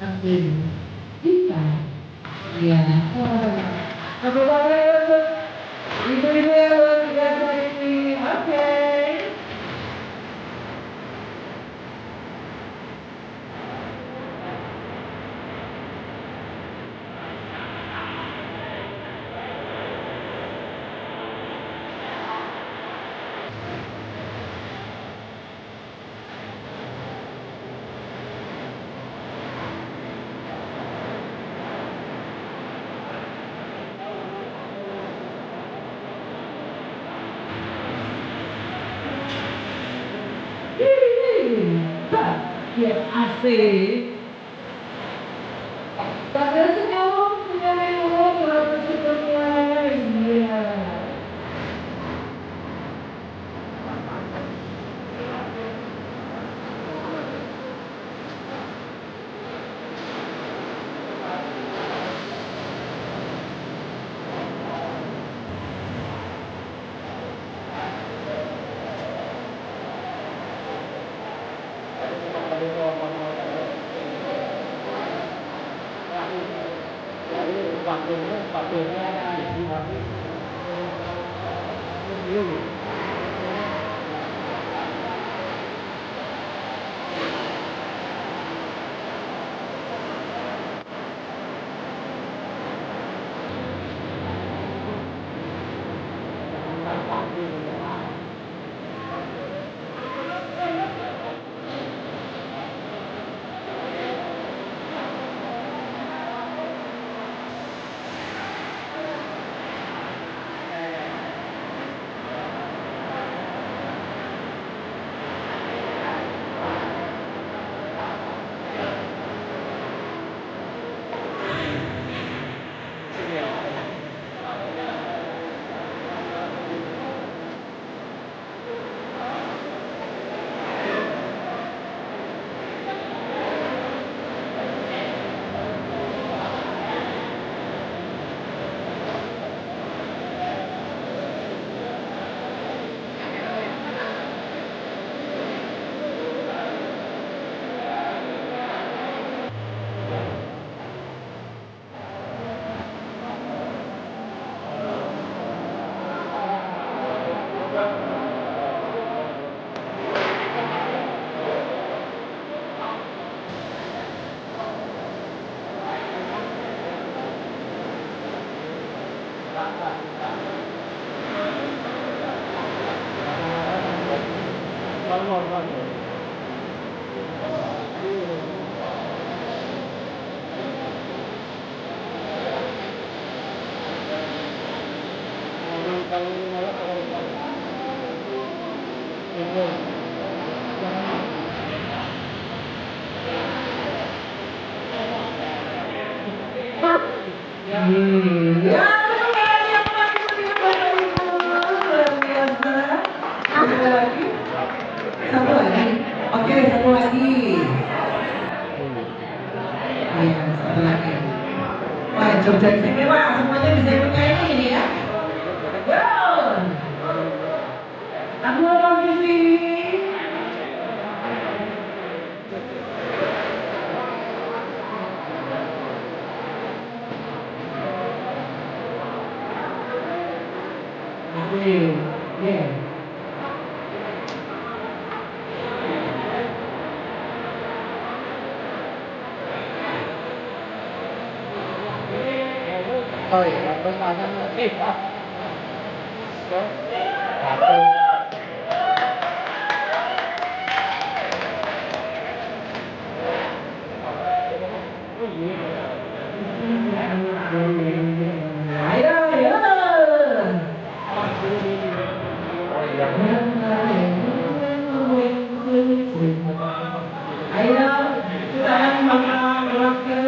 Ambil kita. Iya. Apa kabar? Ibu-ibu yang luar biasa ini. Oke. Ya asik. Pada semua punya memori waktu sebelumnya. Iya. Ya, satu lagi. Oke, satu lagi. Iya, satu lagi. Wah, Jogja istimewa, semuanya bisa ikut nyanyi ini ya. Wow. Aku orang ini. Yeah. Oh iya, terus mana nih? Ayo, ayo. Ayo, silakan Bapak Wakil.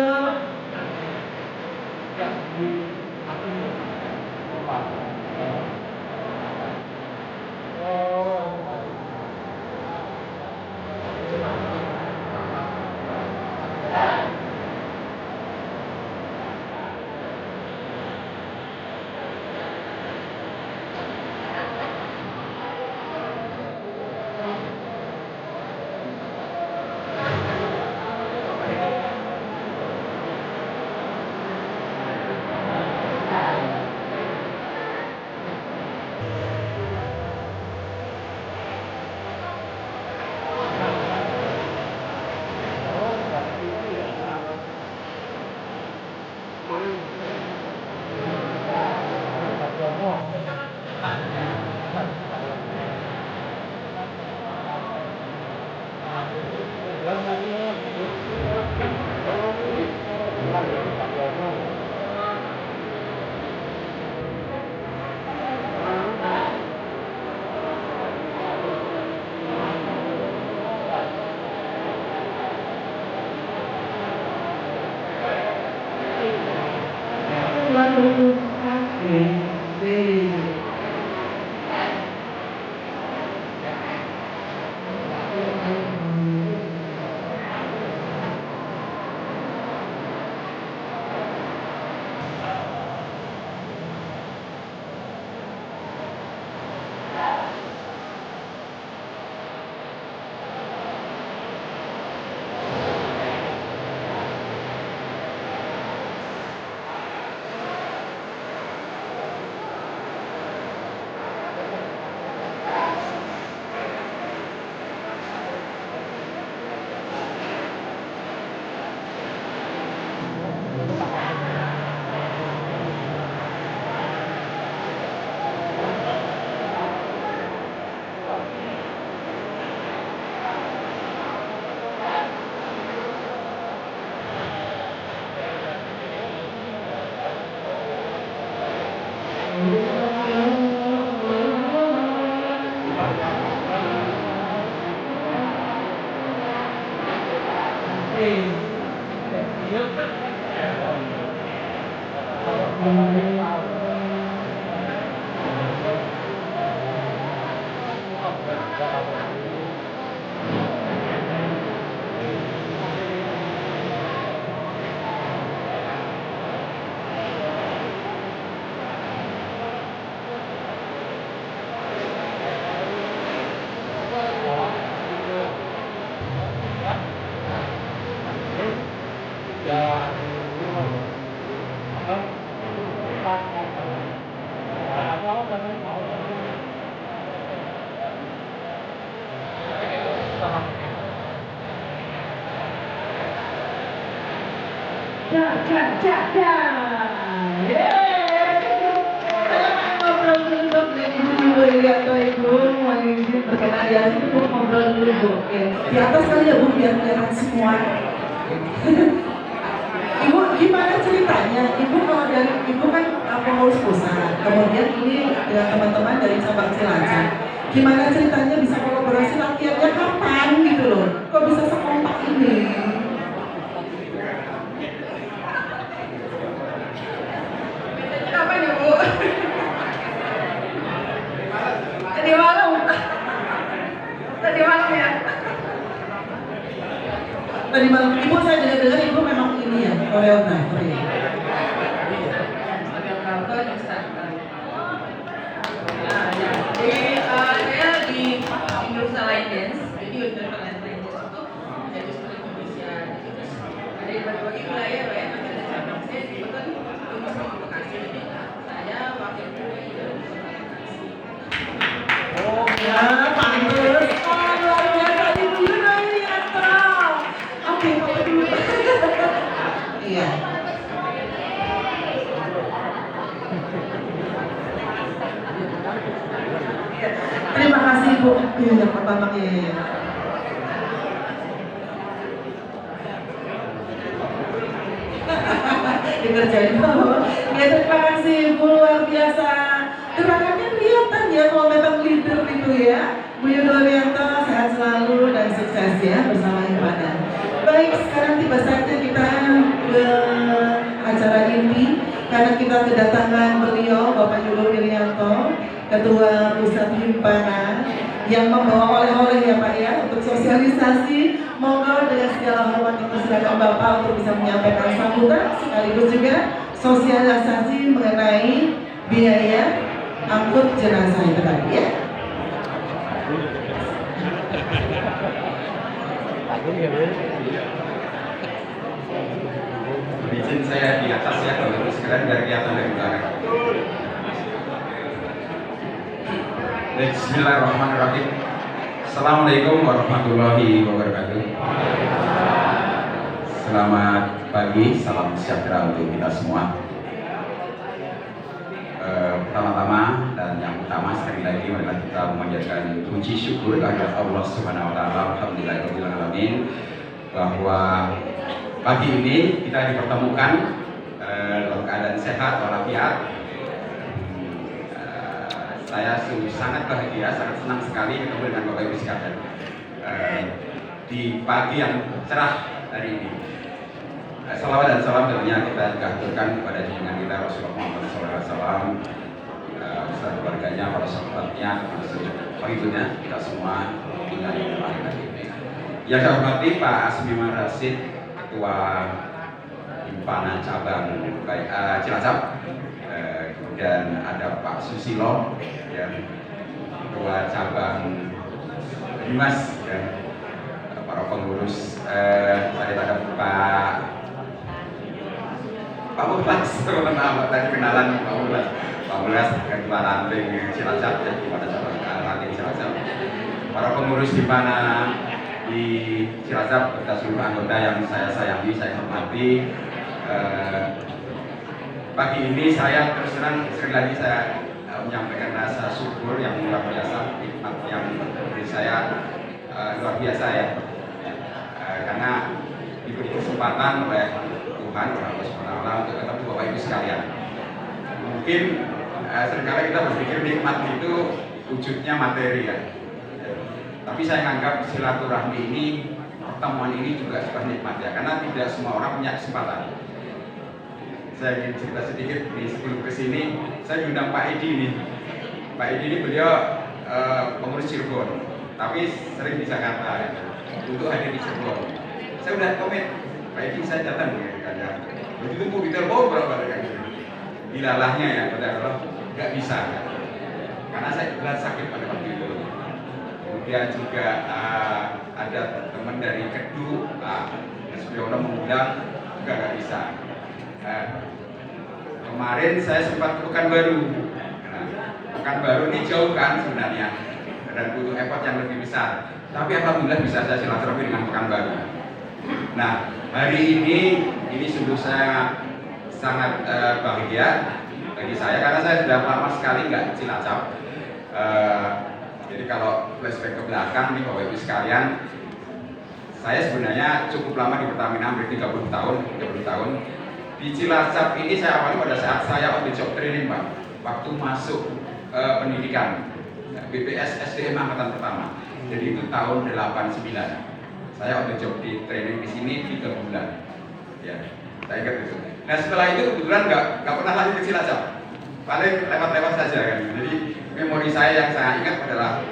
lalu Oke. Ngobrol dulu Ibu Irianto Ibu, mohon izin berkenan ya, itu ngobrol dulu Bu. Di atas kali ya Bu, biar kelihatan semua. Ibu gimana ceritanya? Ibu kalau dari Ibu kan pengurus pusat, kemudian ini dengan teman-teman dari cabang Cilacap. Gimana ceritanya bisa kolaborasi, latihannya kapan gitu loh? Kok bisa sekompak ini? Kapan ya Bu? Tadi malam. Tadi malam ya. Tadi malam Ibu saya dengar Ibu memang ini ya koreografer ya. Koreografer instructor. Nah, jadi saya di Universal Line Dance. Jadi Universal Line Dance itu jadi seperti Indonesia. Terus ada di berbagai wilayah ya. Ada cabang saya di Bekasi. Jadi saya wakil ketua itu. Oh ya, pantes. Oh luar biasa Ibu Irianto. Oke, kalau dulu. Iya. Terima kasih Bu. Yang pertama ya. Dikerjain dulu. Ya terima kasih Bu, luar biasa. Gerakannya kelihatan ya kalau memang leader itu ya. Bu Irianto sehat selalu dan sukses ya bersama Ibadah. Baik, sekarang tiba saatnya kita ke acara inti karena kita kedatangan beliau Bapak Yudo Irianto, Ketua Pusat Himpunan yang membawa oleh-oleh ya Pak ya untuk sosialisasi. Monggo dengan segala hormat dipersilakan Bapak untuk bisa menyampaikan sambutan sekaligus juga sosialisasi mengenai biaya angkut jenazah itu tadi ya. Izin saya di atas ya, kalau itu sekalian biar kelihatan dari belakang. Bismillahirrahmanirrahim. Assalamualaikum warahmatullahi wabarakatuh. Selamat pagi, salam sejahtera untuk kita semua. Pertama-tama dan yang utama sekali lagi adalah kita memanjatkan puji syukur kepada Allah Subhanahu Wa Taala, alhamdulillahirabbil alamin, bahwa pagi ini kita dipertemukan dalam keadaan sehat walafiat. Saya sungguh sangat bahagia, sangat senang sekali ketemu dengan Bapak Ibu sekalian di pagi yang cerah hari ini. Salawat dan salam tentunya kita haturkan kepada junjungan kita Rasulullah Muhammad SAW, beserta keluarganya, para sahabatnya, pengikutnya, kita semua tinggal di tempat ini. Yang saya hormati Pak Asmiman Rasid, Ketua Himpunan Cabang Cilacap, kemudian ada Pak Susilo, yang Ketua Cabang Dimas, dan para pengurus. Saya ada Pak Mulas, teman-teman tadi kenalan Pak Mulas Ketua Ranting Cilacap, ya, kepada cabang Ranting Cilacap. Para pengurus di mana di Cilacap, beserta seluruh anggota yang saya sayangi, saya hormati. Pagi ini saya terus terang sekali lagi saya menyampaikan rasa syukur yang luar biasa, nikmat yang beri saya luar biasa ya, karena diberi kesempatan oleh Tuhan, Allah SWT, untuk ketemu Bapak Ibu sekalian. Mungkin seringkali kita berpikir nikmat itu wujudnya materi ya. Tapi saya menganggap silaturahmi ini, pertemuan ini juga sebuah nikmat ya, karena tidak semua orang punya kesempatan. Saya ingin cerita sedikit nih sebelum kesini, saya diundang Pak Edi nih. Pak Edi ini beliau pengurus Cirebon, tapi sering di Jakarta ya, untuk hadir di Cirebon. Saya udah komen, Pak Edi saya datang ya, begitu mau ditelepon berapa kali. Dilalahnya ya, padahal nggak bisa ya. Karena saya berat sakit pada waktu itu. Kemudian juga ada teman dari Kedu, Spiono mengundang, juga nggak bisa. Kemarin saya sempat ke Pekanbaru. Pekanbaru ini jauh kan sebenarnya, dan butuh effort yang lebih besar. Tapi alhamdulillah bisa saya silaturahmi dengan Pekanbaru. Nah, hari ini sungguh saya sangat bahagia bagi saya, karena saya sudah lama sekali nggak Cilacap. Jadi kalau flashback ke belakang nih Bapak Ibu sekalian, saya sebenarnya cukup lama di Pertamina, hampir 30 tahun. Di Cilacap ini saya awali pada saat saya on the job training Pak, waktu masuk pendidikan BPS SDM angkatan pertama. Jadi itu tahun 89. Saya on the job di training di sini 3 bulan. Ya, saya ingat itu. Nah setelah itu kebetulan nggak pernah lagi ke Cilacap, paling lewat-lewat saja kan. Jadi memori saya yang saya ingat adalah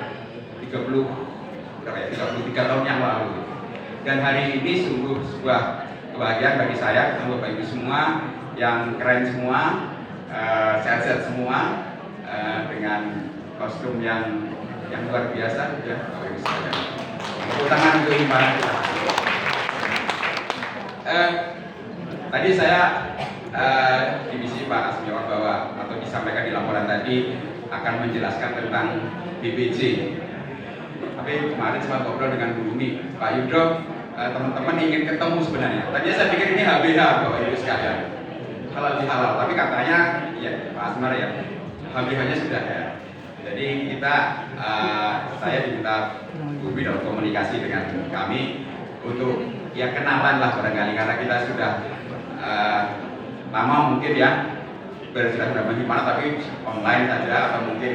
33 tahun yang lalu. Dan hari ini sungguh sebuah kebahagiaan bagi saya, ketemu Bapak Ibu semua yang keren semua, sehat-sehat semua, dengan kostum yang luar biasa ya Bapak Ibu sekalian. Tepuk tangan untuk himpunan kita. Tadi saya divisi Pak Asmiwan bahwa atau disampaikan di laporan tadi akan menjelaskan tentang BPJ. Tapi kemarin sempat ngobrol dengan Bu Umi, Pak Yudo, teman-teman ingin ketemu sebenarnya. Tadinya saya pikir ini HBH Bapak Ibu sekalian, halal, tapi katanya ya Pak Asmar ya HBH-nya sudah ya. Jadi kita saya diminta Bu Umi dalam komunikasi dengan kami untuk ya kenalan lah barangkali, karena kita sudah lama mungkin ya sudah bagaimana, tapi online saja atau mungkin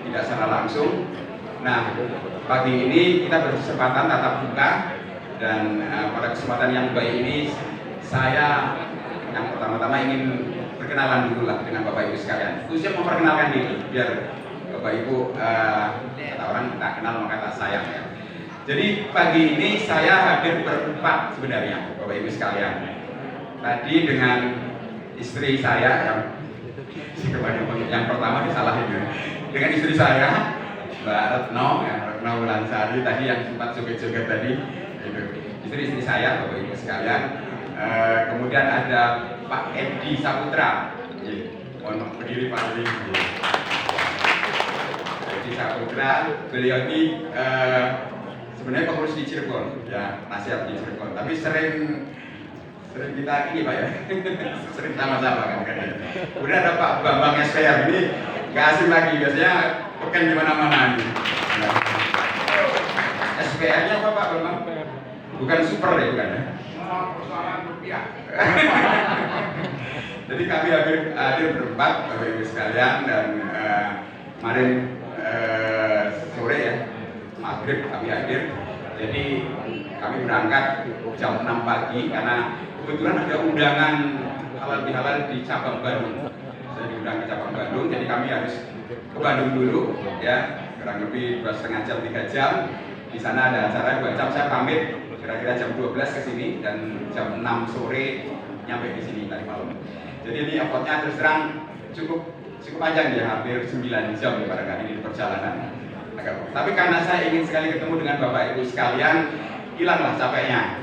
tidak secara langsung. Nah pagi ini kita berkesempatan tatap muka, dan pada kesempatan yang baik ini saya yang pertama-tama ingin berkenalan dulu lah dengan Bapak Ibu sekalian, khususnya memperkenalkan diri biar Bapak Ibu kata orang tak kenal maka tak sayang ya. Jadi pagi ini saya hadir berempat sebenarnya Bapak Ibu sekalian. Tadi dengan istri saya yang pertama disalahin ya. Dengan istri saya Mbak Retno Wulansari tadi yang sempat joget-joget tadi itu. Istri saya Bapak Ibu sekalian. Kemudian ada Pak Edi Saputra. Mohon berdiri Pak Edi. Edi Saputra, beliau ini sebenarnya pengurus di Cirebon, ya nasihat di Cirebon, tapi sering kita ini Pak ya, sering sama-sama kan. Kemudian ada Pak Bambang SPR, ini nggak asing lagi, biasanya pekan di mana-mana nih. SPR-nya apa Pak Bambang? Bukan super ya, bukan ya? Persoalan rupiah. Jadi kami hadir berempat Bapak Ibu sekalian, dan kemarin sore ya maghrib kami hadir. Jadi kami berangkat jam 6 pagi karena kebetulan ada undangan halal bihalal di cabang Bandung. Saya diundang ke cabang Bandung, jadi kami harus ke Bandung dulu, ya kurang lebih 2,5 jam 3 jam. Di sana ada acara 2 jam, saya pamit kira-kira jam 12 ke sini dan jam 6 sore nyampe di sini tadi malam. Jadi ini effortnya terus terang cukup panjang ya, hampir 9 jam ya barangkali ini di perjalanan. Tapi karena saya ingin sekali ketemu dengan Bapak Ibu sekalian, hilanglah capeknya.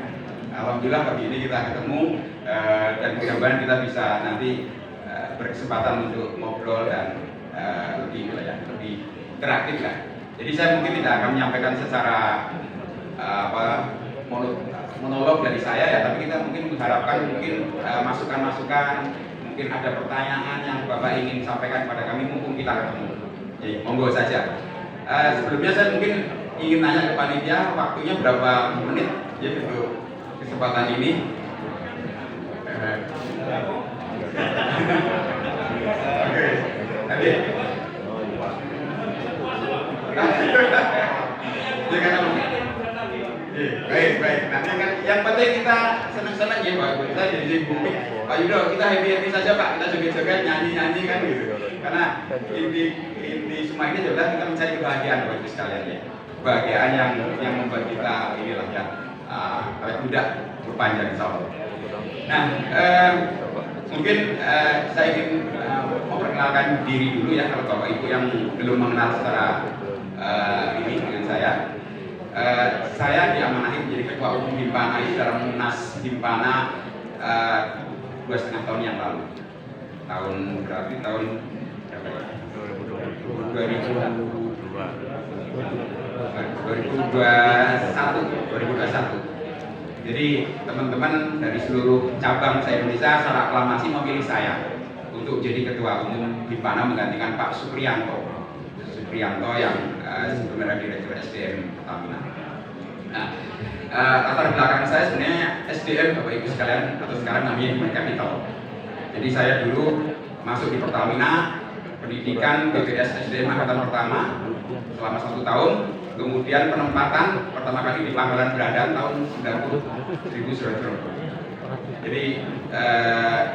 Alhamdulillah pagi ini kita ketemu dan mudah-mudahan kita bisa nanti berkesempatan untuk ngobrol dan lebih interaktif lah. Jadi saya mungkin tidak akan menyampaikan secara monolog dari saya ya, tapi kita mungkin mengharapkan mungkin masukan-masukan, mungkin ada pertanyaan yang Bapak ingin sampaikan kepada kami mumpung kita ketemu. Jadi monggo saja. Sebelumnya saya mungkin ingin nanya ke panitia, waktunya berapa menit ya untuk kesempatan ini? Oke, tadi. Baik. Nanti kan yang penting kita senang-senang ya Pak. Kita jadi sibuk. Pak Yudo, kita happy saja Pak. Kita joget-joget, nyanyi-nyanyi kan gitu. Karena inti semua ini adalah kita mencari kebahagiaan Bapak Ibu sekalian ya. Kebahagiaan yang membuat kita inilah ya awet muda berpanjang insyaallah. Nah, mungkin saya ingin memperkenalkan diri dulu ya kalau Bapak Ibu yang belum mengenal secara ini dengan saya. Saya diamanahi menjadi Ketua Umum Himpana dalam Munas Himpana 2,5 tahun yang lalu. Tahun berarti tahun 2021. Jadi teman-teman dari seluruh cabang se-Indonesia secara aklamasi memilih saya untuk jadi Ketua Umum Himpana menggantikan Pak Supriyanto yang sebenarnya Direktur SDM Pertamina. Nah, latar belakang saya sebenarnya SDM Bapak Ibu sekalian atau sekarang namanya Human Capital. Jadi saya dulu masuk di Pertamina, pendidikan BPS SDM angkatan pertama selama 1 tahun, kemudian penempatan pertama kali di Pangkalan Berandan tahun 1990. Jadi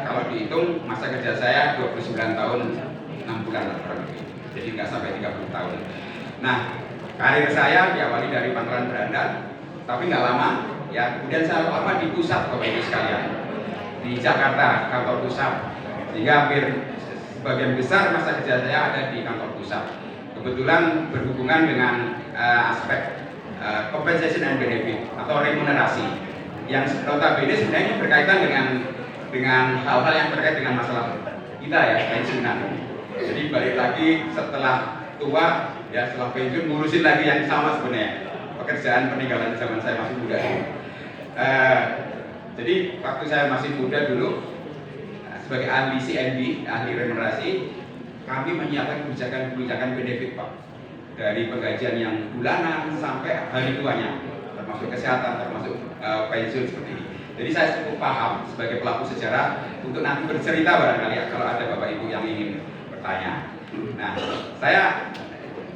kalau dihitung masa kerja saya 29 tahun 6 bulan lah kurang lebih. Jadi nggak sampai 30 tahun. Nah, karir saya diawali dari Pangkalan Berandan, tapi nggak lama. Ya, kemudian saya lama di pusat Bapak Ibu sekalian, di Jakarta kantor pusat. Sehingga hampir sebagian besar masa kerja saya ada di kantor pusat. Kebetulan berhubungan dengan aspek compensation and benefit atau remunerasi yang notabene sebenarnya berkaitan dengan hal-hal yang terkait dengan masalah kita ya, pensiunan. Jadi balik lagi setelah tua ya, setelah pensiun ngurusin lagi yang sama sebenarnya, pekerjaan peninggalan zaman saya masih muda. Jadi waktu saya masih muda dulu sebagai ahli CNB, ahli remunerasi, kami menyiapkan kebijakan benefit Pak, dari penggajian yang bulanan sampai hari tuanya, termasuk kesehatan, termasuk pensiun seperti ini. Jadi saya cukup paham sebagai pelaku sejarah untuk nanti bercerita barangkali ya, kalau ada Bapak Ibu yang ingin bertanya. Nah, saya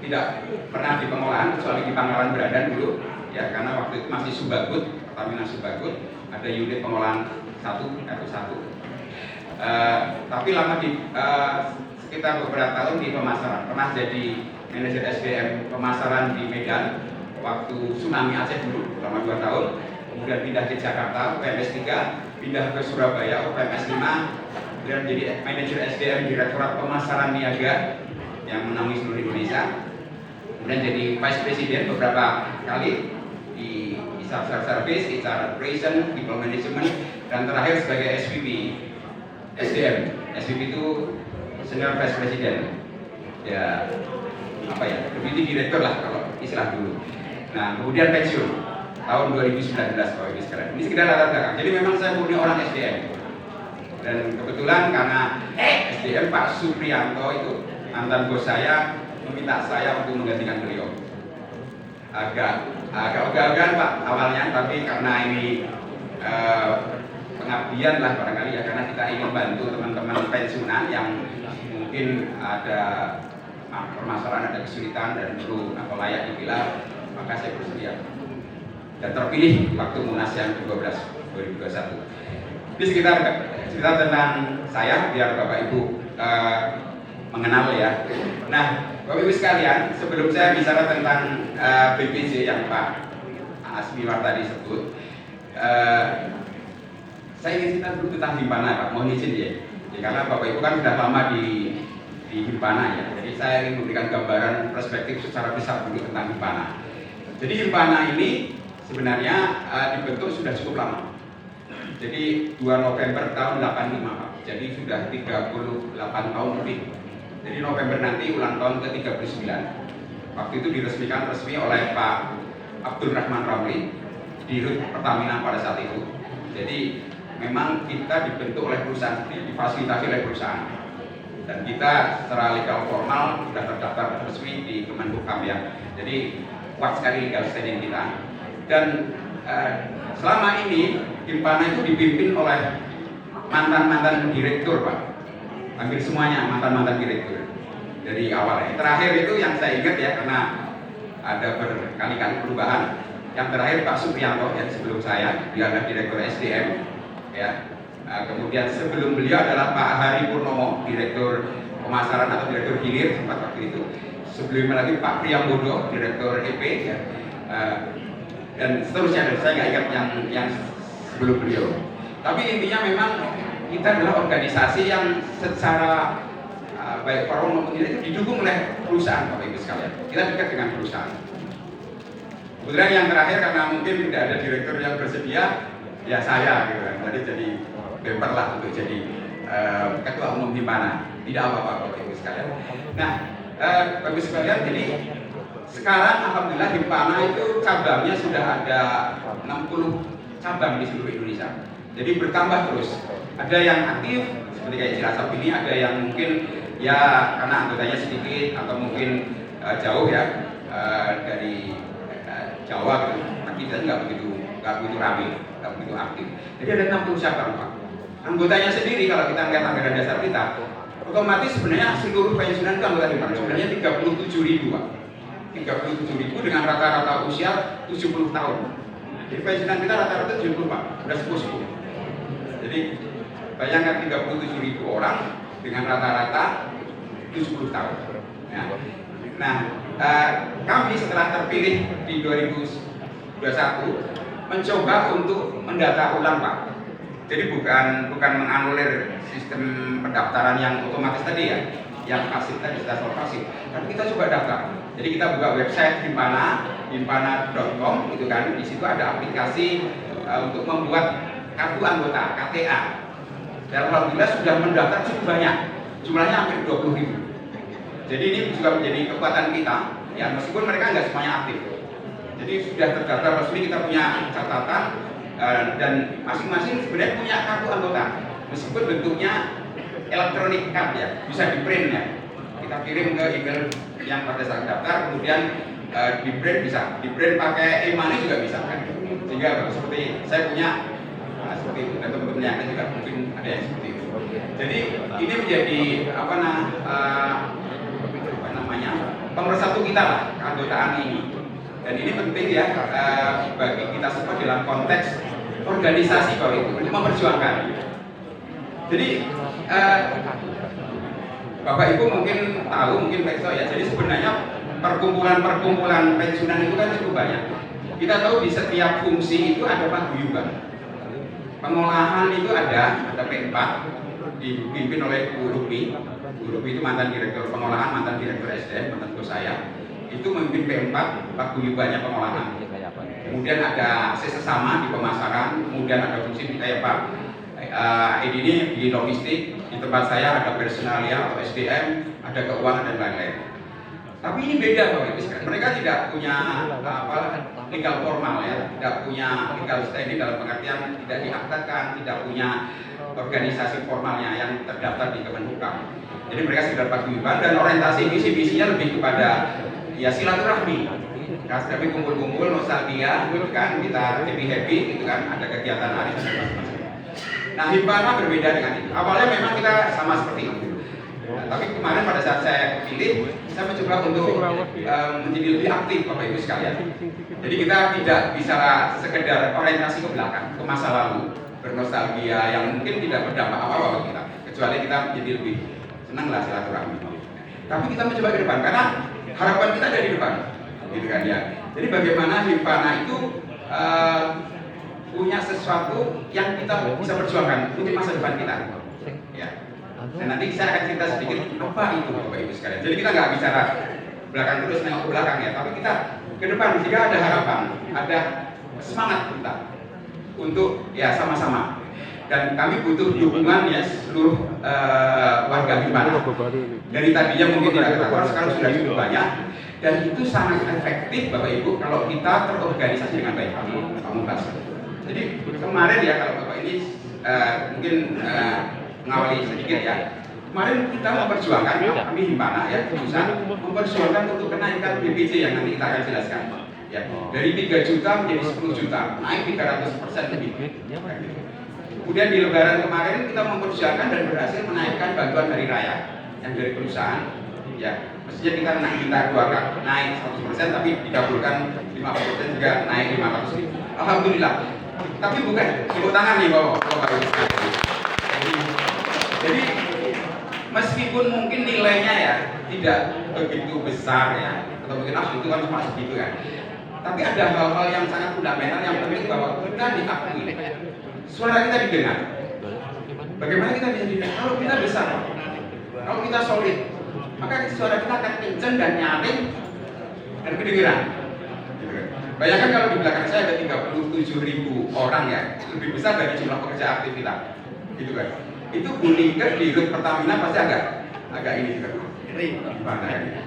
tidak pernah di pengolahan kecuali di Pangkalan Berandan dulu ya, karena waktu itu masih Subagud, Pertamina Subagud, ada unit pengolahan 1. Tapi lama di sekitar beberapa tahun di pemasaran, pernah jadi manajer SDM pemasaran di Medan waktu tsunami Aceh dulu selama 2 tahun, kemudian pindah ke Jakarta UPMS 3, pindah ke Surabaya UPMS 5, kemudian jadi manajer SDM Direktorat Pemasaran Niaga yang menaungi seluruh Indonesia, kemudian jadi Vice President beberapa kali di HR Service, HR Operation, People Management, dan terakhir sebagai SVP SDM. SVP itu Senior Vice President ya, apa ya, Deputy Director lah kalau istilah dulu. Nah, kemudian pensiun tahun 2019 Bapak Ibu sekalian. Ini sekedar latar belakang. Jadi memang saya murni orang SDM. Dan kebetulan karena SDM Pak Supriyanto itu mantan bos saya meminta saya untuk menggantikan beliau. Agak ogah-ogahan Pak awalnya, tapi karena ini pengabdian lah barangkali ya, karena kita ingin bantu teman-teman pensiunan yang mungkin ada permasalahan, ada kesulitan dan perlu atau layak dipilah, maka saya bersedia. dan terpilih waktu Munas yang ke-12 2021. Ini sekitar cerita tentang saya biar Bapak Ibu mengenal ya. Nah, Bapak Ibu sekalian, sebelum saya bicara tentang BPJ yang Pak Asmiwar tadi sebut, saya ingin cerita dulu tentang Himpana, Pak. Mohon izin ya. Karena Bapak Ibu kan sudah lama di Himpana ya. Jadi saya ingin memberikan gambaran perspektif secara besar dulu tentang Himpana. Jadi Himpana ini sebenarnya dibentuk sudah cukup lama. Jadi 2 November tahun 85 Pak. Jadi sudah 38 tahun lebih. Jadi November nanti ulang tahun ke-39. Waktu itu diresmikan resmi oleh Pak Abdul Rahman Ramli di Dirut Pertamina pada saat itu. Jadi memang kita dibentuk oleh perusahaan sendiri, difasilitasi oleh perusahaan. Dan kita secara legal formal sudah terdaftar resmi di Kemenhukam ya. Jadi kuat sekali legal standing kita. Dan selama ini Himpana itu dipimpin oleh mantan-mantan direktur Pak. Hampir semuanya mantan-mantan direktur dari awalnya. Terakhir itu yang saya ingat ya, karena ada berkali-kali perubahan. Yang terakhir Pak Supriyanto yang sebelum saya, dia adalah direktur SDM ya. Kemudian sebelum beliau adalah Pak Hari Purnomo, direktur pemasaran atau direktur hilir sempat waktu itu. Sebelumnya lagi Pak Priyambodo, direktur EP ya. Dan seterusnya, dan saya nggak ingat yang sebelum beliau. Tapi intinya memang kita adalah organisasi yang secara baik forum maupun itu didukung oleh perusahaan, Bapak Ibu sekalian. Kita dekat dengan perusahaan. Kemudian yang terakhir, karena mungkin tidak ada direktur yang bersedia, ya saya gitu kan. Jadi bemper lah untuk jadi ketua umum Himpana. Tidak apa-apa Bapak Ibu sekalian. Nah, Bapak Ibu sekalian, jadi sekarang alhamdulillah Himpana itu cabangnya sudah ada 60 cabang di seluruh Indonesia. Jadi bertambah terus. Ada yang aktif seperti kayak Cilacap ini, ada yang mungkin ya karena anggotanya sedikit atau mungkin jauh ya dari Jawa gitu. Aktivitasnya nggak begitu ramai, nggak begitu aktif. Jadi ada 60 cabang Pak. Anggotanya sendiri kalau kita lihat anggaran dasar kita, otomatis sebenarnya seluruh pensiunan itu anggota Himpana sebenarnya 37.000 Pak. 37.000 dengan rata-rata usia 70 tahun. Jadi pensiunan kita rata-rata 70 Pak, udah sepuh-sepuh. Jadi bayangkan 37.000 orang dengan rata-rata 70 tahun. Nah, kami setelah terpilih di 2021 mencoba untuk mendata ulang Pak. Jadi bukan menganulir sistem pendaftaran yang otomatis tadi ya, yang pasif tadi sudah pasif. Tapi kita coba daftar. Jadi kita buka website himpana.com gitu kan. Di situ ada aplikasi untuk membuat kartu anggota KTA. Dan alhamdulillah sudah mendaftar cukup banyak. Jumlahnya hampir 20.000. Jadi ini juga menjadi kekuatan kita. Ya meskipun mereka nggak semuanya aktif. Jadi sudah terdaftar resmi, kita punya catatan dan masing-masing sebenarnya punya kartu anggota. Meskipun bentuknya elektronik card ya, bisa di print ya. Kita kirim ke email yang pada saat daftar, kemudian di print bisa, di print pakai e-money juga bisa kan. Sehingga seperti saya punya seperti itu, dan teman-teman yang lain juga mungkin ada yang seperti itu. Jadi ini menjadi apa namanya pemersatu kita lah keanggotaan ini. Dan ini penting ya bagi kita semua dalam konteks organisasi kalau itu untuk memperjuangkan. Jadi Bapak Ibu mungkin tahu, mungkin besok ya. Jadi sebenarnya perkumpulan pensiunan itu kan cukup banyak. Kita tahu di setiap fungsi itu ada paguyuban. Pengolahan itu ada P4 dipimpin oleh Bu Rupi. Bu Rupi itu mantan direktur pengolahan, mantan direktur SDM, mantan bos saya. Itu memimpin P4 paguyubannya pengolahan. Kemudian ada sesama di pemasaran, kemudian ada fungsi kayak Pak Edi ini di logistik, di tempat saya ada personalia atau SDM, ada keuangan dan lain-lain. Tapi ini beda Bapak Ibu. Mereka tidak punya legal formal ya, tidak punya legal standing dalam pengertian tidak diaktakan, tidak punya organisasi formalnya yang terdaftar di Kemenhukam. Jadi mereka sekedar paguyuban dan orientasi visi-visinya lebih kepada ya silaturahmi. Kami kumpul-kumpul nostalgia, gitu kan, kita happy gitu kan, ada kegiatan arisan masing-masing. Nah, Himpana berbeda dengan itu. Awalnya memang kita sama seperti itu. Nah, tapi kemarin pada saat saya pilih, saya mencoba untuk menjadi lebih aktif Bapak Ibu sekalian. Jadi kita tidak bisa sekedar orientasi ke belakang, ke masa lalu, bernostalgia yang mungkin tidak berdampak apa-apa bagi kita, kecuali kita menjadi lebih senanglah silaturahmi. Tapi kita mencoba ke depan karena harapan kita ada di depan, gitu kan ya. Jadi bagaimana Himpana itu punya sesuatu yang kita bisa perjuangkan untuk masa depan kita, ya. Dan nanti saya akan cerita sedikit apa itu Bapak Ibu sekalian. Jadi kita nggak bicara belakang terus nengok ke belakang ya, tapi kita ke depan jika ada harapan, ada semangat kita untuk ya sama-sama. Dan kami butuh dukungan ya seluruh warga Himpana. Dari tadinya mungkin tidak ketahuan, sekarang sudah cukup banyak. Dan itu sangat efektif Bapak Ibu kalau kita terorganisasi dengan baik. Kamu bahas. Jadi kemarin ya kalau Bapak ini mungkin mengawali sedikit ya. Kemarin kita memperjuangkan, kami Himpana ya, pusat memperjuangkan untuk kenaikan BPJ yang nanti kita akan jelaskan. Ya, dari 3 juta menjadi 10 juta, naik 300% lebih. Kemudian di Lebaran kemarin kita memperjuangkan dan berhasil menaikkan bantuan hari raya yang dari perusahaan. Ya, mestinya kita minta 2 kali naik 100%, tapi dikabulkan 50% juga naik 500.000. Alhamdulillah. Tapi bukan tepuk tangan nih Bapak Ibu. Jadi meskipun mungkin nilainya ya tidak begitu besar ya, atau mungkin itu kan cuma segitu kan. Tapi ada hal-hal yang sangat fundamental yang penting bahwa kita diakui, suara kita didengar. Bagaimana kita bisa didengar? Kalau kita besar, kalau kita solid, maka suara kita akan kencang dan nyaring dan kedengeran. Bayangkan kalau di belakang saya ada 37.000 orang ya, lebih besar dari jumlah pekerja aktif kita, gitu kan? Itu bunyikan di rut Pertamina pasti agak ini juga, gimana ini?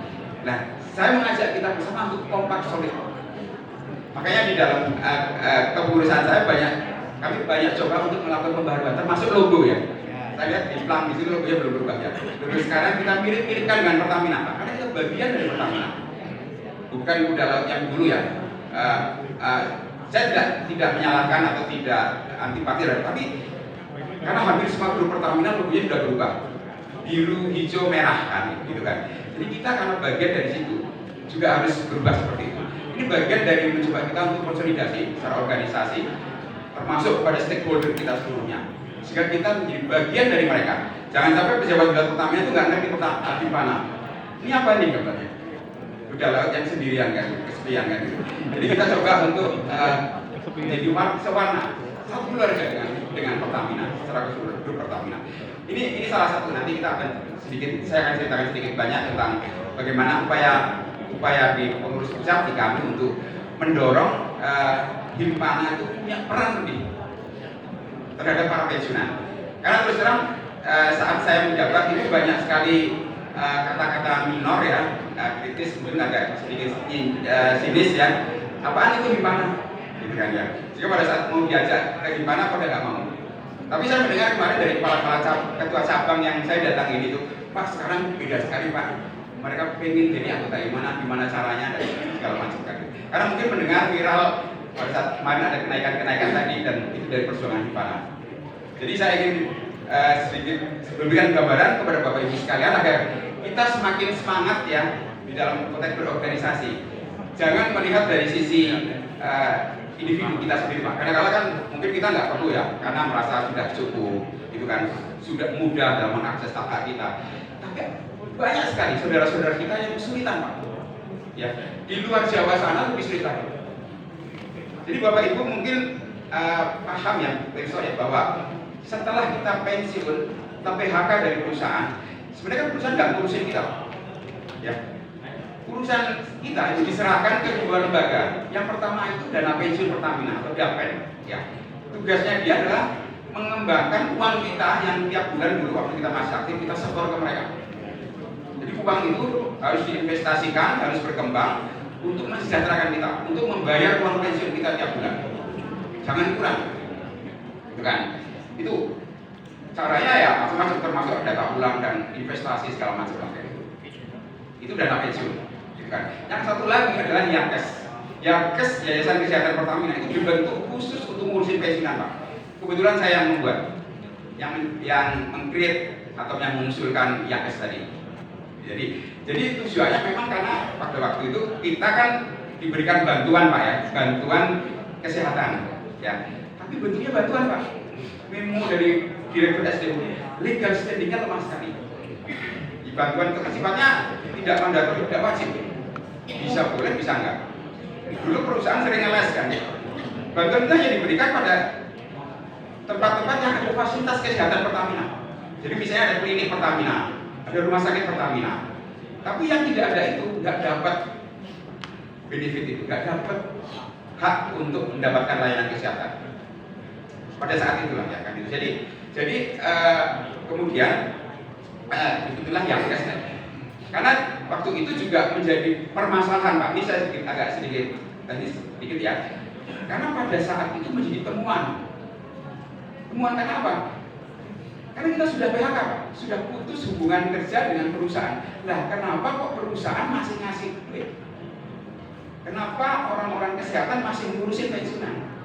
Nah, saya mengajak kita bersama untuk kompak solid. Makanya di dalam kepengurusan saya kami banyak coba untuk melakukan pembaharuan, termasuk logo ya. Saya lihat di plang di sini logonya belum berubah ya. Terus sekarang kita mirip-miripkan dengan Pertamina, karena itu bagian dari Pertamina, bukan kuda laut yang dulu ya. Saya tidak menyalahkan atau tidak antipati, tapi karena hampir semua grup Pertamina logonya sudah berubah, biru, hijau, merah kan, gitu kan. Jadi kita karena bagian dari situ juga harus berubah seperti itu. Ini bagian dari mencoba kita untuk konsolidasi secara organisasi, termasuk pada stakeholder kita seluruhnya, sehingga kita menjadi bagian dari mereka. Jangan sampai pejabat Pertamina itu nggak ngerti Himpana. Ini apa nih katanya? Udah laut yang sendirian kan, kesepian kan. Jadi kita coba untuk menjadi sewarna, satu keluarga dengan Pertamina, secara keseluruhan grup Pertamina. Ini salah satu, nanti kita akan saya akan ceritakan sedikit banyak tentang bagaimana upaya di pengurus pusat di kami untuk mendorong Himpana itu punya peran lebih terhadap para pensiunan. Karena terus terang saat saya menjabat itu banyak sekali kata-kata minor ya, kritis, mungkin agak sedikit sinis ya. Apaan itu Himpana? Gitu kan ya. Jika pada saat mau diajak ke Himpana pada nggak mau. Tapi saya mendengar kemarin dari kepala ketua cabang yang saya datangin itu, Pak sekarang beda sekali Pak. Mereka pengen jadi anggota gimana caranya dan segala macam kan. Karena mungkin mendengar viral pada saat kemarin ada kenaikan tadi dan itu dari perjuangan Himpana. Jadi saya ingin sedikit memberikan gambaran kepada Bapak Ibu sekalian agar kita semakin semangat ya di dalam konteks berorganisasi. Jangan melihat dari sisi individu kita sendiri Pak. Kadang-kadang kan mungkin kita nggak perlu ya, karena merasa sudah cukup, itu kan sudah mudah dalam mengakses hak kita. Tapi banyak sekali saudara-saudara kita yang kesulitan Pak. Ya, di luar Jawa sana lebih sulit lagi. Jadi Bapak Ibu mungkin paham ya, bahwa setelah kita pensiun, kita PHK dari perusahaan, sebenarnya kan perusahaan nggak ngurusin kita, ya. Urusan kita itu diserahkan ke 2 lembaga. Yang pertama itu dana pensiun Pertamina atau DAPEN, ya. Tugasnya dia adalah mengembangkan uang kita yang tiap bulan dulu waktu kita masih aktif kita setor ke mereka. Jadi uang itu harus diinvestasikan, harus berkembang untuk mensejahterakan kita, untuk membayar uang pensiun kita tiap bulan. Jangan kurang, gitu kan? Itu caranya ya macam-macam, termasuk data ulang dan investasi segala macam. Itu dana pensiun. Kan. Yang satu lagi adalah Yankes. Yankes Yayasan Kesehatan Pertamina itu dibentuk khusus untuk ngurusin pensiunan Pak. Kebetulan saya yang membuat, yang meng-create atau yang mengusulkan YAKES tadi. Jadi tujuannya memang karena pada waktu itu kita kan diberikan bantuan Pak ya, bantuan kesehatan ya. Tapi bentuknya bantuan Pak. Memo dari Direktur SDU, legal standingnya lemah sekali. Di bantuan itu sifatnya tidak mandatori, tidak wajib. Bisa boleh, bisa enggak. Dulu perusahaan sering ngeles kan. Bantuan itu hanya diberikan pada tempat-tempat yang ada fasilitas kesehatan Pertamina. Jadi misalnya ada klinik Pertamina, ada rumah sakit Pertamina. Tapi yang tidak ada itu nggak dapat benefit itu, nggak dapat hak untuk mendapatkan layanan kesehatan. Pada saat itulah ya kan itu. Jadi kemudian itulah yang karena waktu itu juga menjadi permasalahan Pak. Ini saya agak sedikit ya. Karena pada saat itu menjadi temuan. Temuan karena apa? Karena kita sudah PHK, Pak. Sudah putus hubungan kerja dengan perusahaan. Nah, kenapa kok perusahaan masih ngasih duit? Kenapa orang-orang kesehatan masih ngurusin pensiunan?